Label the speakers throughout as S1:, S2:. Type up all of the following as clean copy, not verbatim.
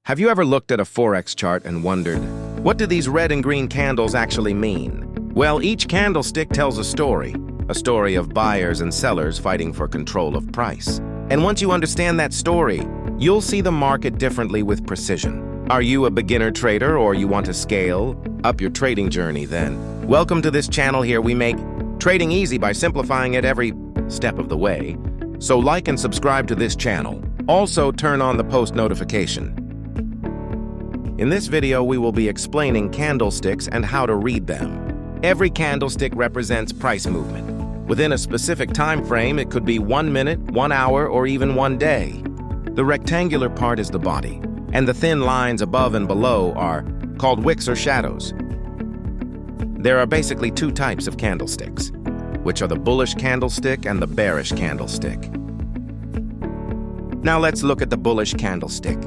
S1: Have you ever looked at a Forex chart and wondered, what do these red and green candles actually mean? Well, each candlestick tells a story of buyers and sellers fighting for control of price. And once you understand that story, you'll see the market differently with precision. Are you a beginner trader or you want to scale up your trading journey then? Welcome to this channel. Here we make trading easy by simplifying it every step of the way. So like and subscribe to this channel. Also turn on the post notification. In this video, we will be explaining candlesticks and how to read them. Every candlestick represents price movement. Within a specific time frame, it could be 1 minute, 1 hour, or even 1 day. The rectangular part is the body, and the thin lines above and below are called wicks or shadows. There are basically two types of candlesticks, which are the bullish candlestick and the bearish candlestick. Now let's look at the bullish candlestick.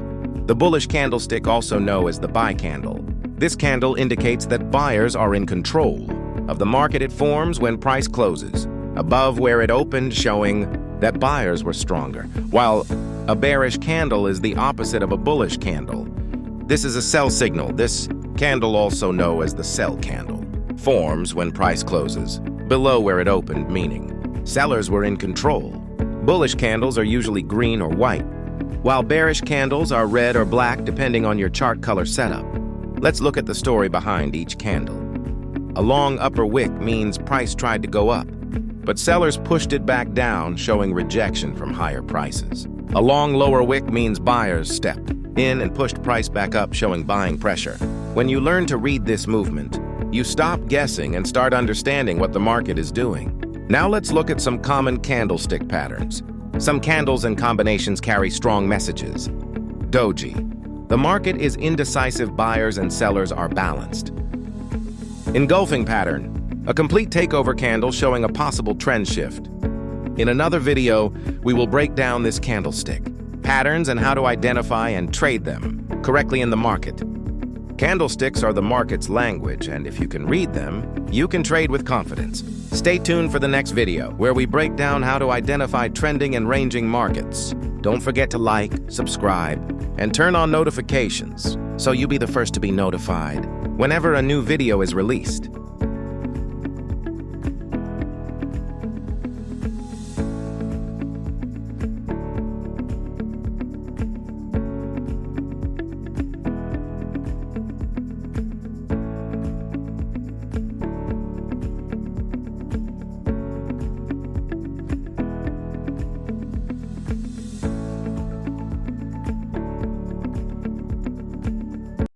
S1: The bullish candlestick, also known as the buy candle. This candle indicates that buyers are in control of the market. It forms when price closes above where it opened, showing that buyers were stronger, while a bearish candle is the opposite of a bullish candle. This is a sell signal. This candle, also known as the sell candle, forms when price closes below where it opened, meaning sellers were in control. Bullish candles are usually green or white, while bearish candles are red or black depending on your chart color setup. Let's look at the story behind each candle. A long upper wick means price tried to go up, but sellers pushed it back down, showing rejection from higher prices. A long lower wick means buyers stepped in and pushed price back up, showing buying pressure. When you learn to read this movement, you stop guessing and start understanding what the market is doing. Now let's look at some common candlestick patterns. Some candles and combinations carry strong messages. Doji. The market is indecisive, buyers and sellers are balanced. Engulfing pattern. A complete takeover candle showing a possible trend shift. In another video, we will break down this candlestick, patterns and how to identify and trade them correctly in the market. Candlesticks are the market's language, and if you can read them, you can trade with confidence. Stay tuned for the next video, where we break down how to identify trending and ranging markets. Don't forget to like, subscribe, and turn on notifications so you'll be the first to be notified whenever a new video is released.